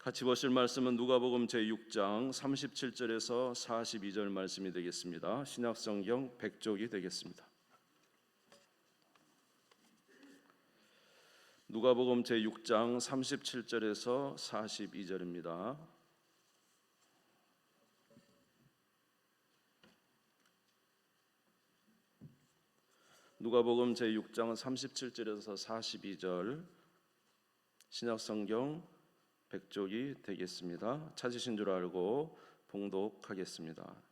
같이 보실 말씀은 누가복음 제6장 37절에서 42절 말씀이 되겠습니다. 신약성경 100쪽이 되겠습니다. 누가복음 제6장 37절에서 42절입니다. 누가복음 제6장 37절에서 42절 신약성경 100쪽이 되겠습니다. 찾으신 줄 알고 봉독하겠습니다.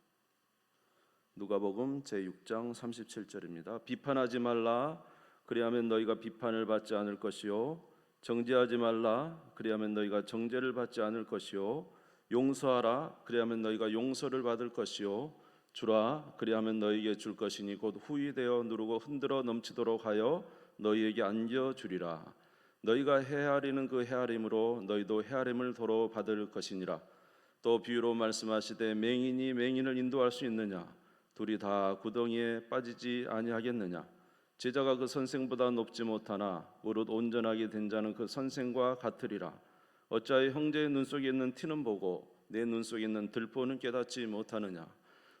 누가복음 제6장 37절입니다. 비판하지 말라. 그리하면 너희가 비판을 받지 않을 것이요, 정죄하지 말라. 그리하면 너희가 정죄를 받지 않을 것이요, 용서하라. 그리하면 너희가 용서를 받을 것이요, 주라. 그리하면 너희에게 줄 것이니 곧 후히되어 누르고 흔들어 넘치도록 하여 너희에게 안겨주리라. 너희가 헤아리는 그 헤아림으로 너희도 헤아림을 도로 받을 것이니라. 또 비유로 말씀하시되 맹인이 맹인을 인도할 수 있느냐? 둘이 다 구덩이에 빠지지 아니하겠느냐? 제자가 그 선생보다 높지 못하나 무릇 온전하게 된 자는 그 선생과 같으리라. 어찌하여 형제의 눈 속에 있는 티는 보고 내 눈 속에 있는 들보는 깨닫지 못하느냐?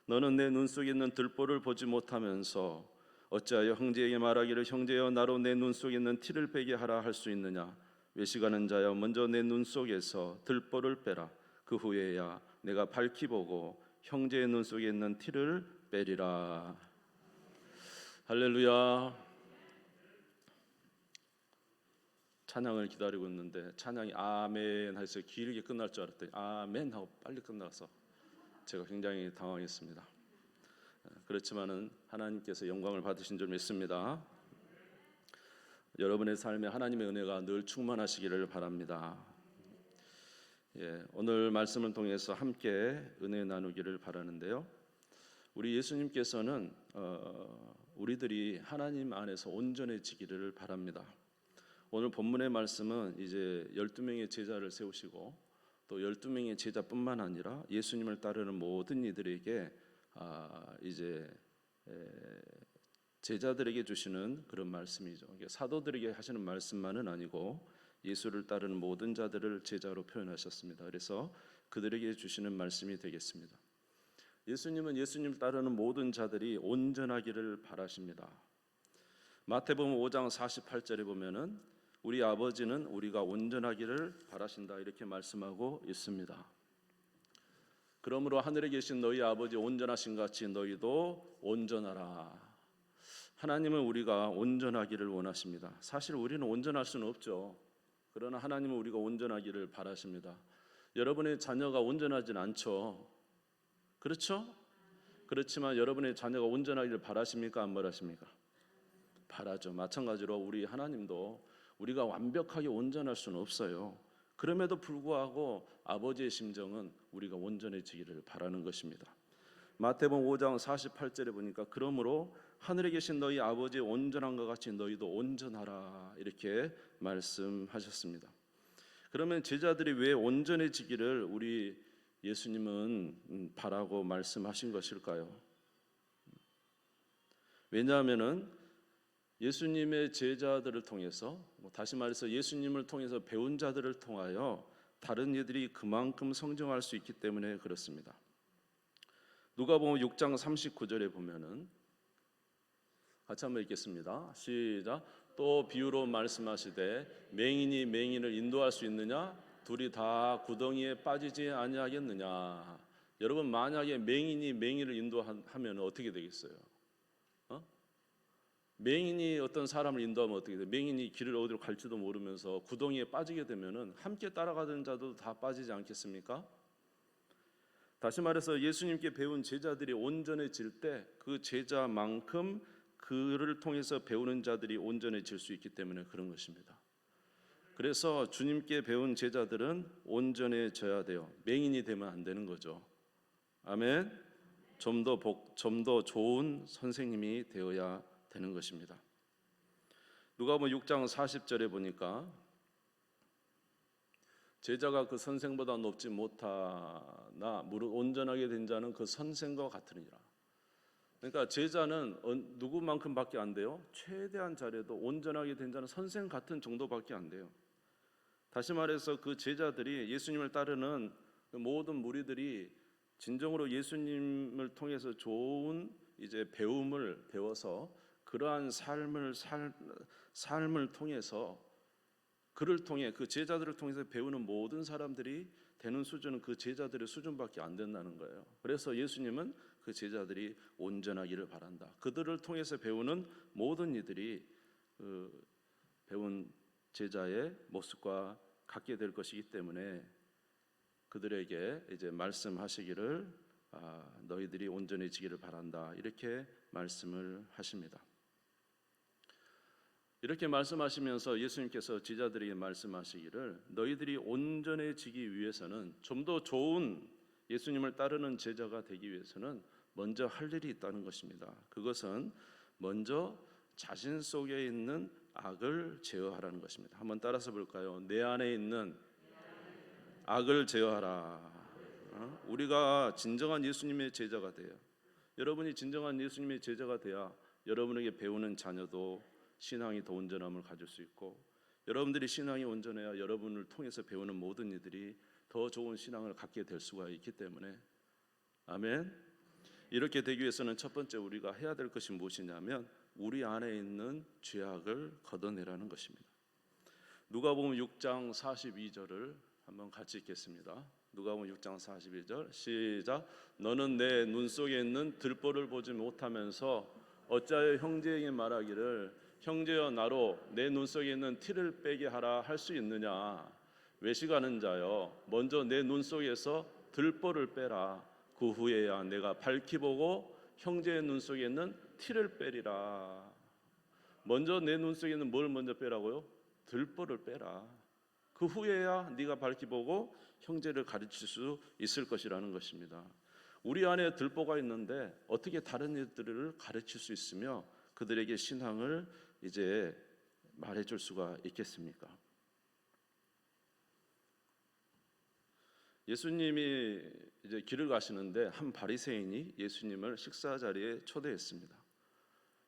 너는 내 눈 속에 있는 들보를 보지 못하면서 어찌하여 형제에게 말하기를 형제여 나로 내 눈 속에 있는 티를 빼게 하라 할 수 있느냐? 외식하는 자여 먼저 내 눈 속에서 들보를 빼라. 그 후에야 내가 밝히 보고 형제의 눈 속에 있는 티를 빼리라. 할렐루야. 찬양을 기다리고 있는데 찬양이 아멘 해서 길게 끝날 줄 알았더니 아멘 하고 빨리 끝나서 제가 굉장히 당황했습니다. 그렇지만은 하나님께서 영광을 받으신 줄 믿습니다. 여러분의 삶에 하나님의 은혜가 늘 충만하시기를 바랍니다. 오늘 말씀을 통해서 함께 은혜 나누기를 바라는데요. 우리 예수님께서는 우리들이 하나님 안에서 온전해지기를 바랍니다. 오늘 본문의 말씀은 이제 12명의 제자를 세우시고 또 12명의 제자뿐만 아니라 예수님을 따르는 모든 이들에게 이제 제자들에게 주시는 그런 말씀이죠. 사도들에게 하시는 말씀만은 아니고 예수를 따르는 모든 자들을 제자로 표현하셨습니다. 그래서 그들에게 주시는 말씀이 되겠습니다. 예수님은 예수님을 따르는 모든 자들이 온전하기를 바라십니다. 마태복음 5장 48절에 보면은 우리 아버지는 우리가 온전하기를 바라신다 이렇게 말씀하고 있습니다. 그러므로 하늘에 계신 너희 아버지 온전하신 같이 너희도 온전하라. 하나님은 우리가 온전하기를 원하십니다. 사실 우리는 온전할 수는 없죠. 그러나 하나님은 우리가 온전하기를 바라십니다. 여러분의 자녀가 온전하진 않죠. 그렇죠? 그렇지만 여러분의 자녀가 온전하기를 바라십니까? 안 바라십니까? 바라죠. 마찬가지로 우리 하나님도 우리가 완벽하게 온전할 수는 없어요. 그럼에도 불구하고 아버지의 심정은 우리가 온전해지기를 바라는 것입니다. 마태복음 5장 48절에 보니까 그러므로 하늘에 계신 너희 아버지의 온전한 것 같이 너희도 온전하라 이렇게 말씀하셨습니다. 그러면 제자들이 왜 온전해지기를 우리 예수님은 바라고 말씀하신 것일까요? 왜냐하면은 예수님의 제자들을 통해서 다시 말해서 예수님을 통해서 배운 자들을 통하여 다른 이들이 그만큼 성장할 수 있기 때문에 그렇습니다. 누가복음 6장 39절에 보면은 같이 한번 읽겠습니다. 시작. 또 비유로 말씀하시되 맹인이 맹인을 인도할 수 있느냐? 둘이 다 구덩이에 빠지지 아니하겠느냐? 여러분 만약에 맹인이 맹인을 인도하면 어떻게 되겠어요? 맹인이 어떤 사람을 인도하면 어떻게 돼요? 맹인이 길을 어디로 갈지도 모르면서 구덩이에 빠지게 되면은 함께 따라가던 자도 다 빠지지 않겠습니까? 다시 말해서 예수님께 배운 제자들이 온전해질 때 그 제자만큼 그를 통해서 배우는 자들이 온전해질 수 있기 때문에 그런 것입니다. 그래서 주님께 배운 제자들은 온전해져야 돼요. 맹인이 되면 안 되는 거죠. 아멘. 좀 더 좋은 선생님이 되어야 되는 것입니다. 누가복음 6장 40절에 보니까 제자가 그 선생보다 높지 못하나 무릇 온전하게 된 자는 그 선생과 같으니라. 그러니까 제자는 누구만큼밖에 안 돼요? 최대한 잘해도 온전하게 된 자는 선생 같은 정도밖에 안 돼요. 다시 말해서 그 제자들이 예수님을 따르는 모든 무리들이 진정으로 예수님을 통해서 좋은 이제 배움을 배워서 그러한 삶을 통해서 그를 통해 그 제자들을 통해서 배우는 모든 사람들이 되는 수준은 그 제자들의 수준밖에 안 된다는 거예요. 그래서 예수님은 그 제자들이 온전하기를 바란다. 그들을 통해서 배우는 모든 이들이 그 배운 제자의 모습과 같게 될 것이기 때문에 그들에게 이제 말씀하시기를 너희들이 온전해지기를 바란다. 이렇게 말씀을 하십니다. 이렇게 말씀하시면서 예수님께서 제자들에게 말씀하시기를 너희들이 온전해지기 위해서는 좀 더 좋은 예수님을 따르는 제자가 되기 위해서는 먼저 할 일이 있다는 것입니다. 그것은 먼저 자신 속에 있는 악을 제어하라는 것입니다. 한번 따라서 볼까요? 내 안에 있는 악을 제어하라. 우리가 진정한 예수님의 제자가 돼요. 여러분이 진정한 예수님의 제자가 돼야 여러분에게 배우는 자녀도 신앙이 더 온전함을 가질 수 있고, 여러분들이 신앙이 온전해야 여러분을 통해서 배우는 모든 이들이 더 좋은 신앙을 갖게 될 수가 있기 때문에, 아멘. 이렇게 되기 위해서는 첫 번째 우리가 해야 될 것이 무엇이냐면 우리 안에 있는 죄악을 걷어내라는 것입니다. 누가복음 6장 42절을 한번 같이 읽겠습니다. 누가복음 6장 42절 시작. 너는 내 눈 속에 있는 들보를 보지 못하면서 어찌하여 형제에게 말하기를 형제여 나로 내 눈 속에 있는 티를 빼게 하라 할 수 있느냐. 외식하는 자여 먼저 내 눈 속에서 들보를 빼라. 그 후에야 내가 밝히 보고 형제의 눈 속에 있는 티를 빼리라. 먼저 내 눈 속에 있는 뭘 먼저 빼라고요? 들보를 빼라. 그 후에야 네가 밝히 보고 형제를 가르칠 수 있을 것이라는 것입니다. 우리 안에 들보가 있는데 어떻게 다른 이들을 가르칠 수 있으며 그들에게 신앙을 이제 말해줄 수가 있겠습니까? 예수님이 이제 길을 가시는데 한 바리새인이 예수님을 식사 자리에 초대했습니다.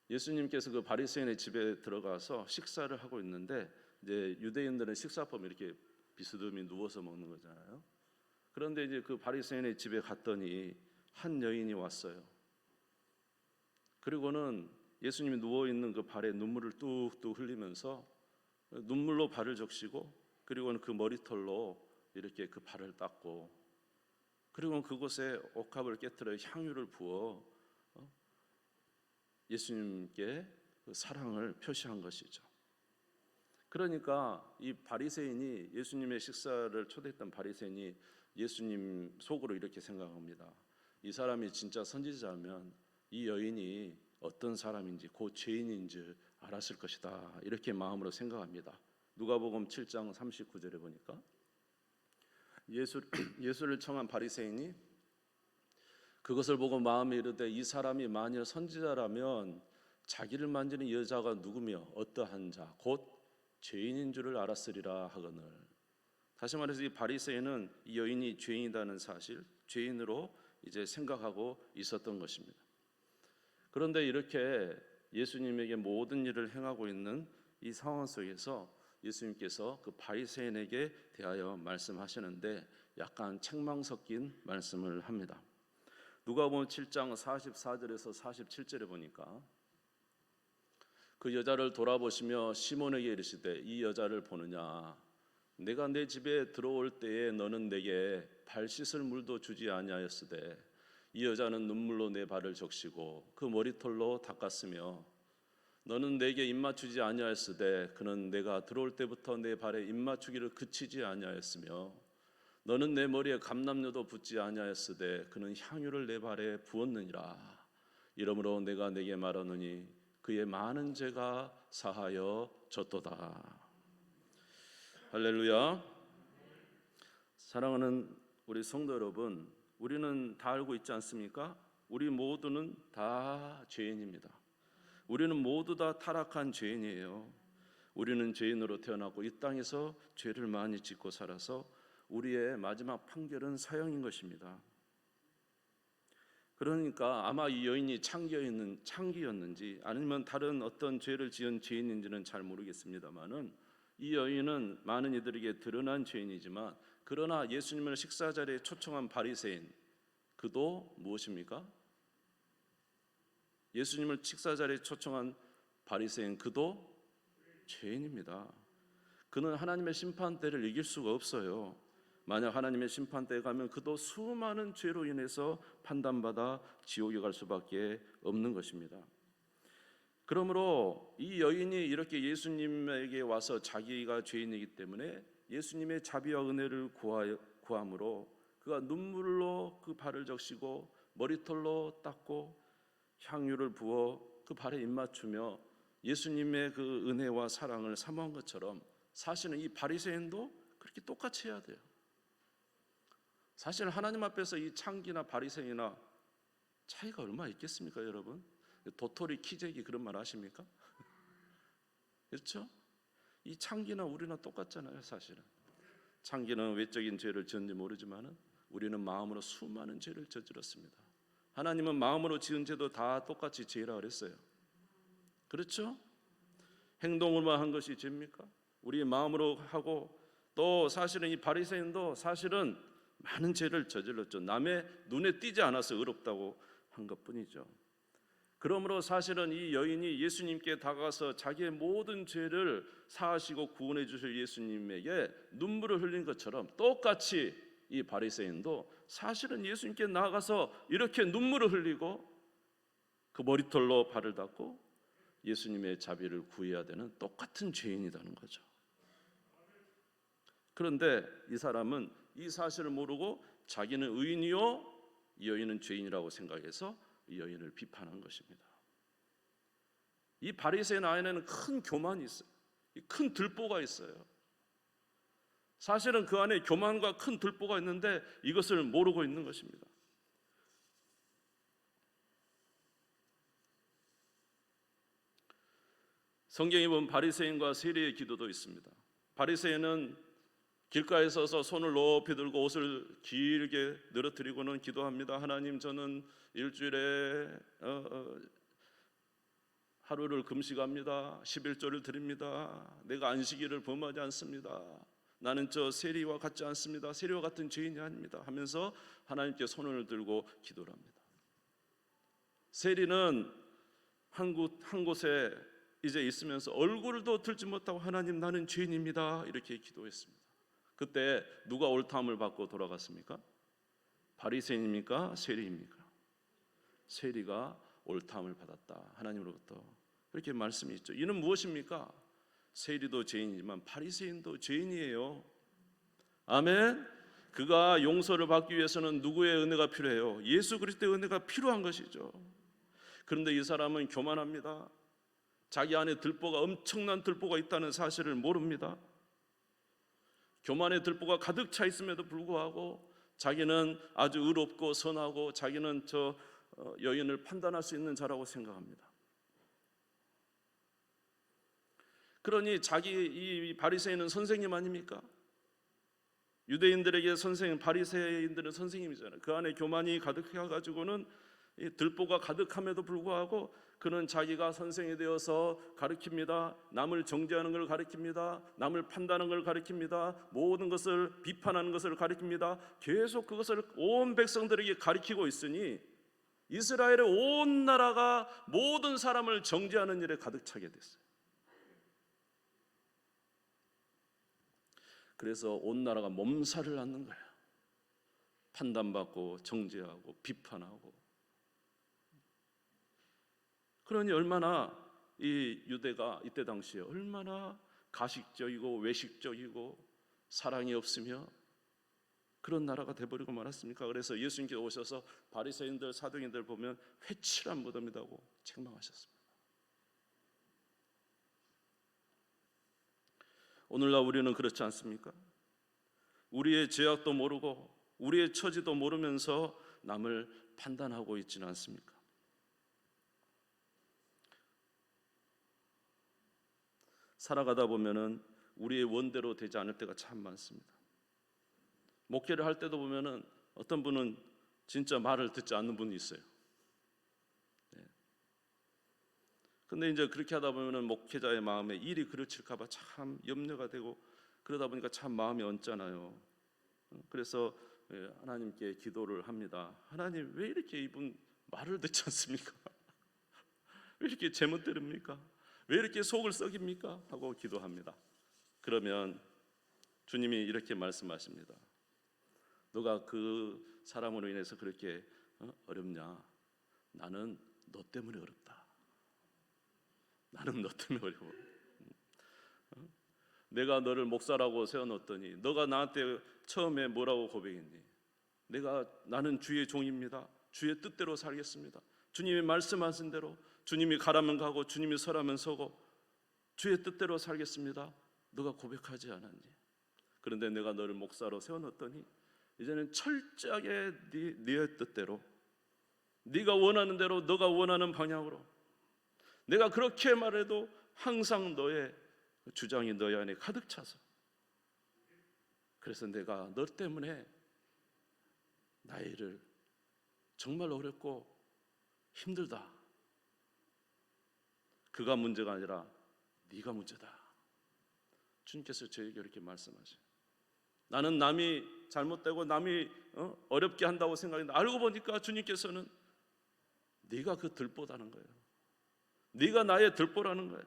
예수님께서 그 바리새인의 집에 들어가서 식사를 하고 있는데 이제 유대인들은 식사법이 이렇게 비스듬히 누워서 먹는 거잖아요. 그런데 이제 그 바리새인의 집에 갔더니 한 여인이 왔어요. 그리고는 예수님이 누워 있는 그 발에 눈물을 뚝뚝 흘리면서 눈물로 발을 적시고 그리고는 그 머리털로 이렇게 그 발을 닦고 그리고 그곳에 옥합을 깨뜨려 향유를 부어 예수님께 그 사랑을 표시한 것이죠. 그러니까 이 바리새인이 예수님의 식사를 초대했던 바리새인이 예수님 속으로 이렇게 생각합니다. 이 사람이 진짜 선지자면 이 여인이 어떤 사람인지 곧 죄인인지 알았을 것이다. 이렇게 마음으로 생각합니다. 누가복음 7장 39절에 보니까 예수를 청한 바리새인이 그것을 보고 마음에 이르되 이 사람이 만일 선지자라면 자기를 만지는 여자가 누구며 어떠한 자 곧 죄인인 줄을 알았으리라 하거늘. 다시 말해서 이 바리새인은 이 여인이 죄인이라는 사실, 죄인으로 이제 생각하고 있었던 것입니다. 그런데 이렇게 예수님에게 모든 일을 행하고 있는 이 상황 속에서 예수님께서 그 바리새인에게 대하여 말씀하시는데 약간 책망 섞인 말씀을 합니다. 누가복음 7장 44절에서 47절에 보니까 그 여자를 돌아보시며 시몬에게 이르시되 이 여자를 보느냐. 내가 내 집에 들어올 때에 너는 내게 발 씻을 물도 주지 아니하였으되 이 여자는 눈물로 내 발을 적시고 그 머리털로 닦았으며 너는 내게 입맞추지 아니하였으되 그는 내가 들어올 때부터 내 발에 입맞추기를 그치지 아니하였으며 너는 내 머리에 감람류도 붓지 아니하였으되 그는 향유를 내 발에 부었느니라. 이러므로 내가 내게 말하노니 그의 많은 죄가 사하여 졌도다. 할렐루야. 사랑하는 우리 성도 여러분, 우리는 다 알고 있지 않습니까? 우리 모두는 다 죄인입니다. 우리는 모두 다 타락한 죄인이에요. 우리는 죄인으로 태어나고 이 땅에서 죄를 많이 짓고 살아서 우리의 마지막 판결은 사형인 것입니다. 그러니까 아마 이 여인이 창기였는지 아니면 다른 어떤 죄를 지은 죄인인지는 잘 모르겠습니다만은 이 여인은 많은 이들에게 드러난 죄인이지만 그러나 예수님을 식사 자리에 초청한 바리새인, 그도 무엇입니까? 예수님을 식사 자리에 초청한 바리새인, 그도 죄인입니다. 그는 하나님의 심판대를 이길 수가 없어요. 만약 하나님의 심판대에 가면 그도 수많은 죄로 인해서 판단받아 지옥에 갈 수밖에 없는 것입니다. 그러므로 이 여인이 이렇게 예수님에게 와서 자기가 죄인이기 때문에 예수님의 자비와 은혜를 구함으로 그가 눈물로 그 발을 적시고 머리털로 닦고 향유를 부어 그 발에 입맞추며 예수님의 그 은혜와 사랑을 사모한 것처럼 사실은 이 바리새인도 그렇게 똑같이 해야 돼요. 사실 하나님 앞에서 이 창기나 바리새인이나 차이가 얼마 있겠습니까, 여러분? 도토리 키재기 그런 말 아십니까? 그렇죠? 이 창기나 우리나 똑같잖아요, 사실은. 창기는 외적인 죄를 지은지 모르지만은 우리는 마음으로 수많은 죄를 저질렀습니다. 하나님은 마음으로 지은 죄도 다 똑같이 죄라 그랬어요. 그렇죠? 행동으로만 한 것이 죄입니까? 우리 마음으로 하고 또 사실은 이 바리새인도 사실은 많은 죄를 저질렀죠. 남의 눈에 띄지 않아서 의롭다고 한 것뿐이죠. 그러므로 사실은 이 여인이 예수님께 다가가서 자기의 모든 죄를 사하시고 구원해 주실 예수님에게 눈물을 흘린 것처럼 똑같이 이 바리새인도 사실은 예수님께 나아가서 이렇게 눈물을 흘리고 그 머리털로 발을 닦고 예수님의 자비를 구해야 되는 똑같은 죄인이라는 거죠. 그런데 이 사람은 이 사실을 모르고 자기는 의인이요 이 여인은 죄인이라고 생각해서 이 여인을 비판한 것입니다. 이 바리새인 안에는 큰 교만이 있어요. 큰 들보가 있어요. 사실은 그 안에 교만과 큰 들보가 있는데 이것을 모르고 있는 것입니다. 성경에 보면 바리새인과 세리의 기도도 있습니다. 바리새인은 길가에 서서 손을 높이 들고 옷을 길게 늘어뜨리고는 기도합니다. 하나님, 저는 일주일에 하루를 금식합니다. 11조를 드립니다. 내가 안식일을 범하지 않습니다. 나는 저 세리와 같지 않습니다. 세리와 같은 죄인이 아닙니다. 하면서 하나님께 손을 들고 기도를 합니다. 세리는 한 곳에 이제 있으면서 얼굴도 들지 못하고 하나님, 나는 죄인입니다. 이렇게 기도했습니다. 그때 누가 옳다함을 받고 돌아갔습니까? 바리새인입니까? 세리입니까? 세리가 옳다함을 받았다, 하나님으로부터. 이렇게 말씀이 있죠. 이는 무엇입니까? 세리도 죄인이지만 바리새인도 죄인이에요. 아멘. 그가 용서를 받기 위해서는 누구의 은혜가 필요해요? 예수 그리스도의 은혜가 필요한 것이죠. 그런데 이 사람은 교만합니다. 자기 안에 들보가, 엄청난 들보가 있다는 사실을 모릅니다. 교만의 들보가 가득 차 있음에도 불구하고 자기는 아주 의롭고 선하고 자기는 저 여인을 판단할 수 있는 자라고 생각합니다. 그러니 이 바리새인은 선생님 아닙니까? 유대인들에게 선생님, 바리새인들은 선생님이잖아요. 그 안에 교만이 가득해가지고는 이 들보가 가득함에도 불구하고 그는 자기가 선생이 되어서 가르칩니다. 남을 정죄하는 걸 가르칩니다. 남을 판단하는 걸 가르칩니다. 모든 것을 비판하는 것을 가르칩니다. 계속 그것을 온 백성들에게 가르치고 있으니 이스라엘의 온 나라가 모든 사람을 정죄하는 일에 가득 차게 됐어요. 그래서 온 나라가 몸살을 앓는 거예요. 판단받고 정죄하고 비판하고. 그러니 얼마나 이 유대가 이때 당시에 얼마나 가식적이고 외식적이고 사랑이 없으며 그런 나라가 돼버리고 말았습니까? 그래서 예수님께 오셔서 바리새인들, 사두개인들 보면 회칠한 무덤이라고 책망하셨습니다. 오늘날 우리는 그렇지 않습니까? 우리의 죄악도 모르고 우리의 처지도 모르면서 남을 판단하고 있지는 않습니까? 살아가다 보면은 우리의 원대로 되지 않을 때가 참 많습니다. 목회를 할 때도 보면은 어떤 분은 진짜 말을 듣지 않는 분이 있어요. 근데 이제 그렇게 하다 보면은 목회자의 마음에 일이 그르칠까 봐 참 염려가 되고, 그러다 보니까 참 마음이 언짢아요. 그래서 하나님께 기도를 합니다. 하나님, 왜 이렇게 이분 말을 듣지 않습니까? 왜 이렇게 제멋대로입니까? 왜 이렇게 속을 썩입니까? 하고 기도합니다. 그러면 주님이 이렇게 말씀하십니다. 너가 그 사람으로 인해서 그렇게 어렵냐? 나는 너 때문에 어렵다. 나는 너 때문에 어려워. 내가 너를 목사라고 세워놓았더니 너가 나한테 처음에 뭐라고 고백했니? 나는 주의 종입니다. 주의 뜻대로 살겠습니다. 주님이 말씀하신 대로, 주님이 가라면 가고 주님이 서라면 서고 주의 뜻대로 살겠습니다. 너가 고백하지 않았니? 그런데 내가 너를 목사로 세워놓았더니 이제는 철저하게 네 뜻대로, 네가 원하는 대로, 너가 원하는 방향으로, 내가 그렇게 말해도 항상 너의 주장이 너희 안에 가득 차서, 그래서 내가 너 때문에 나의 일을 정말 어렵고 힘들다. 그가 문제가 아니라 네가 문제다. 주님께서 저에게 이렇게 말씀하세요. 나는 남이 잘못되고 남이 어렵게 한다고 생각했는데 알고 보니까 주님께서는 네가 그 들보다는 거예요. 네가 나의 들보라는 거예요.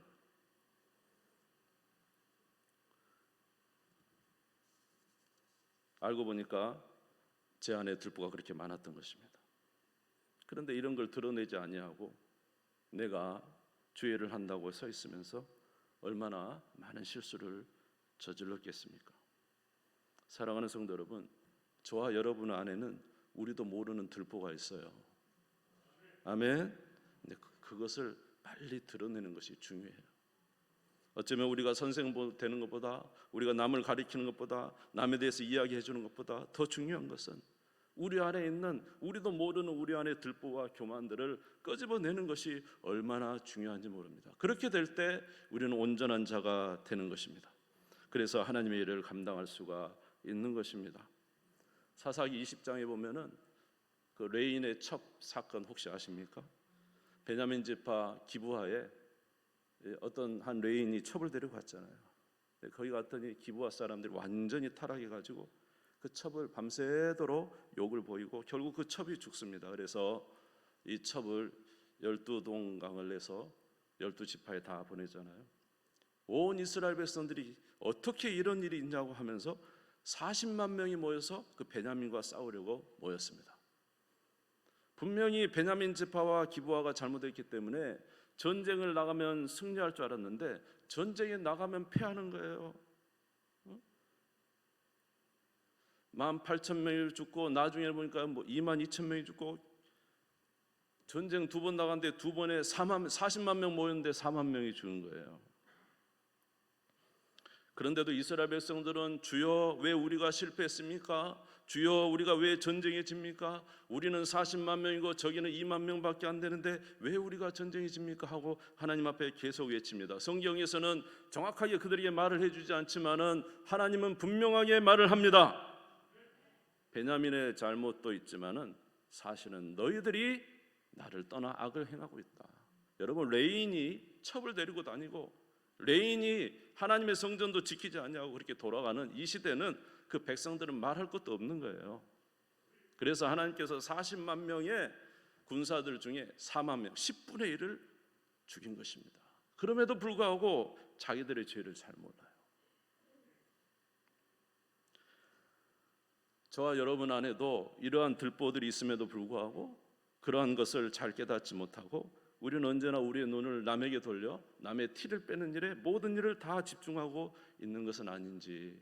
알고 보니까 제 안에 들보가 그렇게 많았던 것입니다. 그런데 이런 걸 드러내지 아니하고 내가 주의를 한다고 서 있으면서 얼마나 많은 실수를 저질렀겠습니까? 사랑하는 성도 여러분, 저와 여러분 안에는 우리도 모르는 들보가 있어요. 아멘. 그것을 빨리 드러내는 것이 중요해요. 어쩌면 우리가 선생 되는 것보다, 우리가 남을 가리키는 것보다, 남에 대해서 이야기해 주는 것보다 더 중요한 것은 우리 안에 있는, 우리도 모르는 우리 안의 들보와 교만들을 끄집어내는 것이 얼마나 중요한지 모릅니다. 그렇게 될 때 우리는 온전한 자가 되는 것입니다. 그래서 하나님의 일을 감당할 수가 있는 것입니다. 사사기 20장에 보면은 그 레인의 첩 사건 혹시 아십니까? 베냐민 지파 기브아에 어떤 한 레인이 첩을 데리고 갔잖아요. 거기 갔더니 기브아 사람들이 완전히 타락해가지고 그 첩을 밤새도록 욕을 보이고 결국 그 첩이 죽습니다. 그래서 이 첩을 12동강을 내서 12지파에 다 보내잖아요. 온 이스라엘 백성들이 어떻게 이런 일이 있냐고 하면서 40만 명이 모여서 그 베냐민과 싸우려고 모였습니다. 분명히 베냐민 지파와 기브아가 잘못했기 때문에 전쟁을 나가면 승리할 줄 알았는데 전쟁에 나가면 패하는 거예요. 18,000명이 죽고 나중에 보니까 22,000명이 죽고, 전쟁 2번 나갔는데 2번에 40만 명 모였는데 4만 명이 죽은 거예요. 그런데도 이스라엘 백성들은 주여 왜 우리가 실패했습니까? 주여 우리가 왜 전쟁에 집니까? 우리는 40만 명이고 저기는 2만 명밖에 안 되는데 왜 우리가 전쟁에 집니까? 하고 하나님 앞에 계속 외칩니다. 성경에서는 정확하게 그들에게 말을 해주지 않지만은 하나님은 분명하게 말을 합니다. 베냐민의 잘못도 있지만은 사실은 너희들이 나를 떠나 악을 행하고 있다. 여러분, 레인이 첩을 데리고 다니고 레인이 하나님의 성전도 지키지 않냐고 그렇게 돌아가는 이 시대는 그 백성들은 말할 것도 없는 거예요. 그래서 하나님께서 40만 명의 군사들 중에 4만 명, 10분의 1을 죽인 것입니다. 그럼에도 불구하고 자기들의 죄를 잘 몰라요. 저와 여러분 안에도 이러한 들보들이 있음에도 불구하고 그러한 것을 잘 깨닫지 못하고 우리는 언제나 우리의 눈을 남에게 돌려 남의 티를 빼는 일에 모든 일을 다 집중하고 있는 것은 아닌지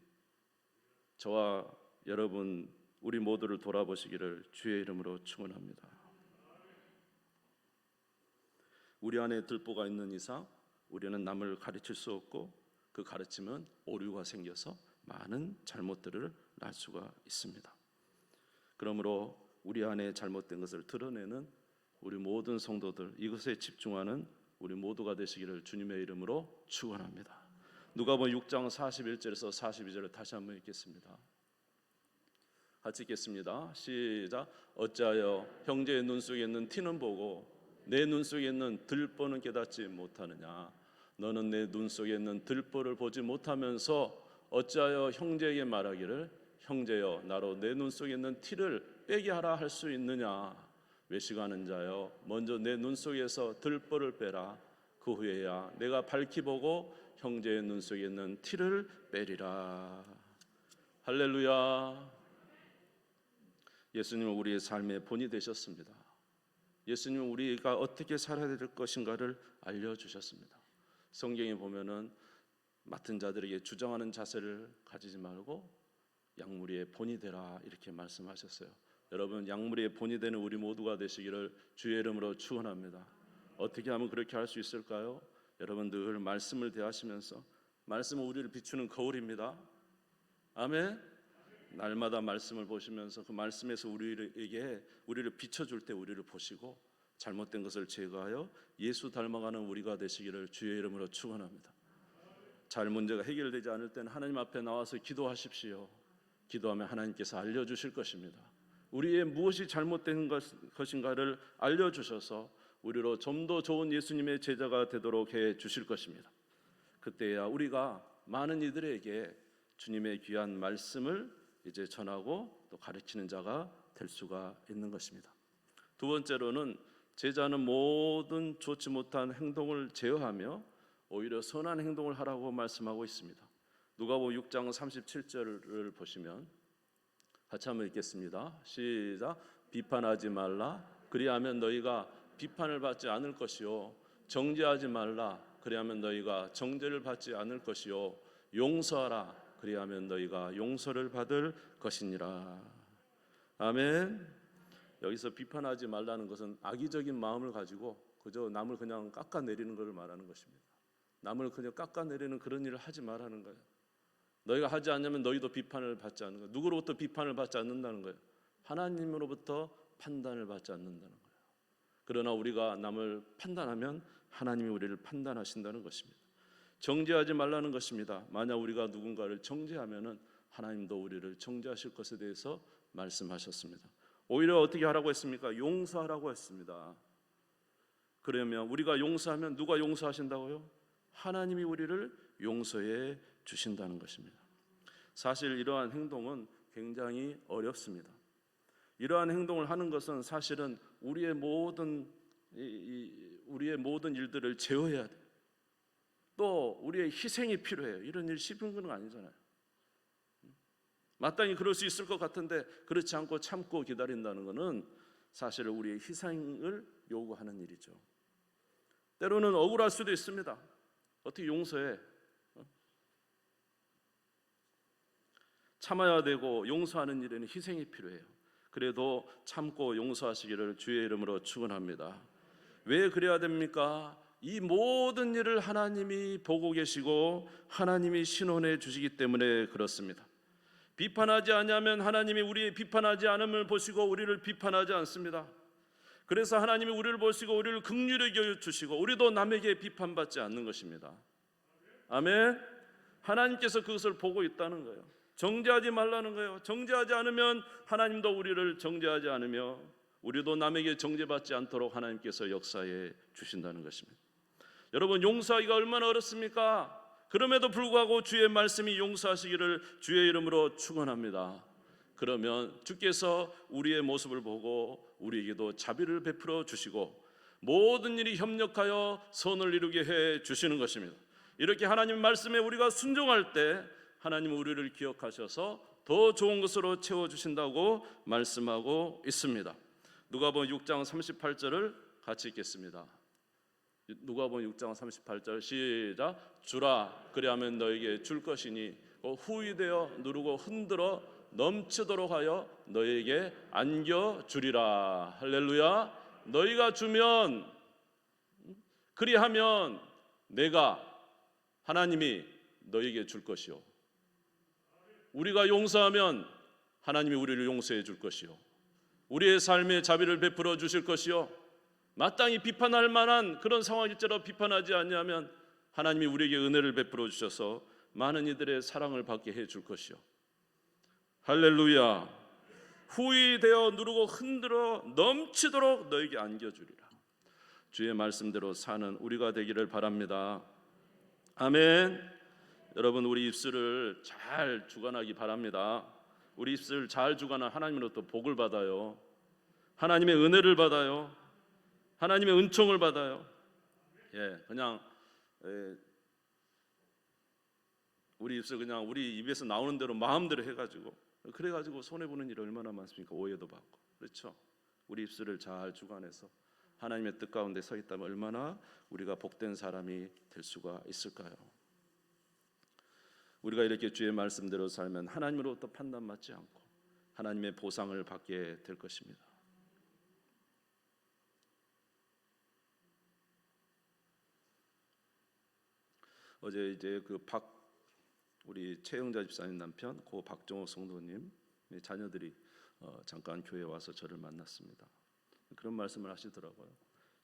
저와 여러분 우리 모두를 돌아보시기를 주의 이름으로 축원합니다. 우리 안에 들보가 있는 이상 우리는 남을 가르칠 수 없고 그 가르침은 오류가 생겨서 많은 잘못들을 날 수가 있습니다. 그러므로 우리 안에 잘못된 것을 드러내는 우리 모든 성도들, 이것에 집중하는 우리 모두가 되시기를 주님의 이름으로 축원합니다. 누가복음 6장 41절에서 42절을 다시 한번 읽겠습니다. 같이 읽겠습니다. 시작. 어찌하여 형제의 눈 속에 있는 티는 보고 내 눈 속에 있는 들보는 깨닫지 못하느냐? 너는 내 눈 속에 있는 들보를 보지 못하면서 어찌하여 형제에게 말하기를 형제여 나로 내 눈 속에 있는 티를 빼게 하라 할 수 있느냐? 외식하는 자여 먼저 내 눈 속에서 들보를 빼라. 그 후에야 내가 밝히 보고 형제의 눈 속에 있는 티를 빼리라. 할렐루야. 예수님은 우리의 삶의 본이 되셨습니다. 예수님은 우리가 어떻게 살아야 될 것인가를 알려주셨습니다. 성경에 보면은 맡은 자들에게 주장하는 자세를 가지지 말고 양무리의 본이 되라 이렇게 말씀하셨어요. 여러분, 양무리의 본이 되는 우리 모두가 되시기를 주의 이름으로 축원합니다. 어떻게 하면 그렇게 할 수 있을까요? 여러분 늘 말씀을 대하시면서, 말씀은 우리를 비추는 거울입니다. 아멘. 날마다 말씀을 보시면서 그 말씀에서 우리를 비춰줄 때 우리를 보시고 잘못된 것을 제거하여 예수 닮아가는 우리가 되시기를 주의 이름으로 축원합니다. 잘 문제가 해결되지 않을 때는 하나님 앞에 나와서 기도하십시오. 기도하면 하나님께서 알려주실 것입니다. 우리의 무엇이 잘못된 것인가를 알려주셔서 우리로 좀 더 좋은 예수님의 제자가 되도록 해 주실 것입니다. 그때야 우리가 많은 이들에게 주님의 귀한 말씀을 이제 전하고 또 가르치는 자가 될 수가 있는 것입니다. 두 번째로는 제자는 모든 좋지 못한 행동을 제어하며 오히려 선한 행동을 하라고 말씀하고 있습니다. 누가복음 6장 37절을 보시면 같이 한번 읽겠습니다. 시작. 비판하지 말라. 그리하면 너희가 비판을 받지 않을 것이요. 정죄하지 말라. 그리하면 너희가 정죄를 받지 않을 것이요. 용서하라. 그리하면 너희가 용서를 받을 것이니라. 아멘. 여기서 비판하지 말라는 것은 악의적인 마음을 가지고 그저 남을 그냥 깎아내리는 것을 말하는 것입니다. 남을 그냥 깎아내리는 그런 일을 하지 말라는 거예요. 너희가 하지 않으면 너희도 비판을 받지 않는 거예요. 누구로부터 비판을 받지 않는다는 거예요? 하나님으로부터 판단을 받지 않는다는 거예요. 그러나 우리가 남을 판단하면 하나님이 우리를 판단하신다는 것입니다. 정죄하지 말라는 것입니다. 만약 우리가 누군가를 정죄하면은 하나님도 우리를 정죄하실 것에 대해서 말씀하셨습니다. 오히려 어떻게 하라고 했습니까? 용서하라고 했습니다. 그러면 우리가 용서하면 누가 용서하신다고요? 하나님이 우리를 용서해 주신다는 것입니다. 사실 이러한 행동은 굉장히 어렵습니다. 이러한 행동을 하는 것은 사실은 우리의 모든 일들을 제어해야 돼요. 또 우리의 희생이 필요해요. 이런 일 쉬운 건 아니잖아요. 마땅히 그럴 수 있을 것 같은데 그렇지 않고 참고 기다린다는 것은 사실 우리의 희생을 요구하는 일이죠. 때로는 억울할 수도 있습니다. 어떻게 용서해? 참아야 되고 용서하는 일에는 희생이 필요해요. 그래도 참고 용서하시기를 주의 이름으로 축원합니다. 왜 그래야 됩니까? 이 모든 일을 하나님이 보고 계시고 하나님이 신원해 주시기 때문에 그렇습니다. 비판하지 않으면 하나님이 우리의 비판하지 않음을 보시고 우리를 비판하지 않습니다. 그래서 하나님이 우리를 보시고 우리를 긍휼히 여겨 주시고 우리도 남에게 비판받지 않는 것입니다. 아멘. 하나님께서 그것을 보고 있다는 거예요. 정죄하지 말라는 거예요. 정죄하지 않으면 하나님도 우리를 정죄하지 않으며 우리도 남에게 정죄받지 않도록 하나님께서 역사해 주신다는 것입니다. 여러분, 용서하기가 얼마나 어렵습니까? 그럼에도 불구하고 주의 말씀이 용서하시기를 주의 이름으로 축원합니다. 그러면 주께서 우리의 모습을 보고 우리에게도 자비를 베풀어 주시고 모든 일이 협력하여 선을 이루게 해 주시는 것입니다. 이렇게 하나님 말씀에 우리가 순종할 때 하나님은 우리를 기억하셔서 더 좋은 것으로 채워주신다고 말씀하고 있습니다. 누가복음 6장 38절을 같이 읽겠습니다. 누가복음 6장 38절 시작. 주라 그리하면 너에게 줄 것이니 후히되어 누르고 흔들어 넘치도록 하여 너에게 안겨주리라. 할렐루야. 너희가 주면, 그리하면 내가, 하나님이 너에게 줄 것이요, 우리가 용서하면 하나님이 우리를 용서해 줄 것이요, 우리의 삶에 자비를 베풀어 주실 것이요, 마땅히 비판할 만한 그런 상황일지라도 비판하지 아니하면 하나님이 우리에게 은혜를 베풀어 주셔서 많은 이들의 사랑을 받게 해 줄 것이요. 할렐루야. 후히 되어 누르고 흔들어 넘치도록 너에게 안겨주리라. 주의 말씀대로 사는 우리가 되기를 바랍니다. 아멘. 여러분, 우리 입술을 잘 주관하기 바랍니다. 우리 입술을 잘 주관한 하나님으로부터 복을 받아요. 하나님의 은혜를 받아요. 하나님의 은총을 받아요. 그냥 우리 입술 그냥 우리 입에서 나오는 대로 마음대로 해가지고 그래가지고 손해 보는 일이 얼마나 많습니까? 오해도 받고. 그렇죠? 우리 입술을 잘 주관해서 하나님의 뜻 가운데 서 있다면 얼마나 우리가 복된 사람이 될 수가 있을까요? 우리가 이렇게 주의 말씀대로 살면 하나님으로부터 판단받지 않고 하나님의 보상을 받게 될 것입니다. 어제 이제 우리 최영자 집사님 남편 고 박정호 성도님 자녀들이 잠깐 교회에 와서 저를 만났습니다. 그런 말씀을 하시더라고요.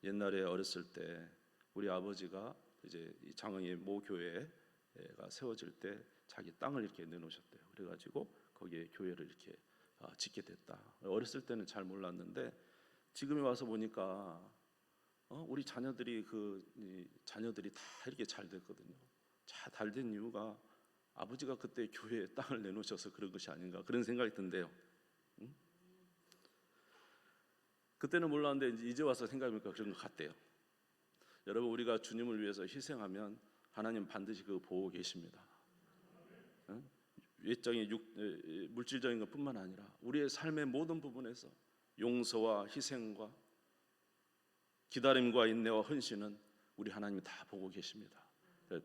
옛날에 어렸을 때 우리 아버지가 이제 이 장흥의 모 교회가 세워질 때 자기 땅을 이렇게 내놓으셨대요. 그래가지고 거기에 교회를 이렇게 짓게 됐다. 어렸을 때는 잘 몰랐는데 지금에 와서 보니까 우리 자녀들이 자녀들이 다 이렇게 잘 됐거든요. 잘 된 이유가 아버지가 그때 교회에 땅을 내놓으셔서 그런 것이 아닌가 그런 생각이 든대요. 그때는 몰랐는데 이제 와서 생각해보니까 그런 것 같대요. 여러분, 우리가 주님을 위해서 희생하면 하나님 반드시 그거 보고 계십니다. 외적인 물질적인 것뿐만 아니라 우리의 삶의 모든 부분에서 용서와 희생과 기다림과 인내와 헌신은 우리 하나님이 다 보고 계십니다.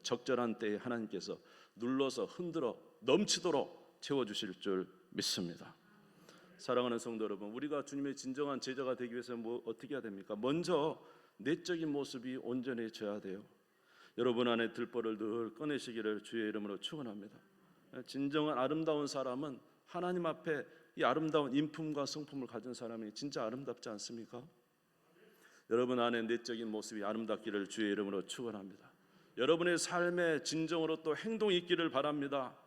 적절한 때에 하나님께서 눌러서 흔들어 넘치도록 채워주실 줄 믿습니다. 사랑하는 성도 여러분, 우리가 주님의 진정한 제자가 되기 위해서 어떻게 해야 됩니까? 먼저 내적인 모습이 온전해져야 돼요. 여러분 안에 들보를 늘 꺼내시기를 주의 이름으로 축원합니다. 진정한 아름다운 사람은 하나님 앞에 이 아름다운 인품과 성품을 가진 사람이 진짜 아름답지 않습니까? 여러분 안에 내적인 모습이 아름답기를 주의 이름으로 축원합니다. 여러분의 삶에 진정으로 또 행동이 있기를 바랍니다.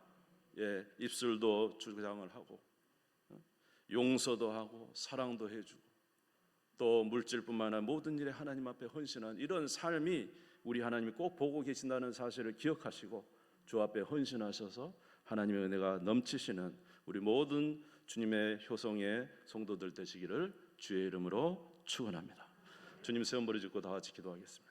입술도 주장을 하고 용서도 하고 사랑도 해주고 또 물질뿐만 아니라 모든 일에 하나님 앞에 헌신한 이런 삶이 우리 하나님이 꼭 보고 계신다는 사실을 기억하시고 주 앞에 헌신하셔서 하나님의 은혜가 넘치시는 우리 모든 주님의 효성의 성도들 되시기를 주의 이름으로 축원합니다. 주님, 새 한 머리 짚고 다 같이 기도하겠습니다.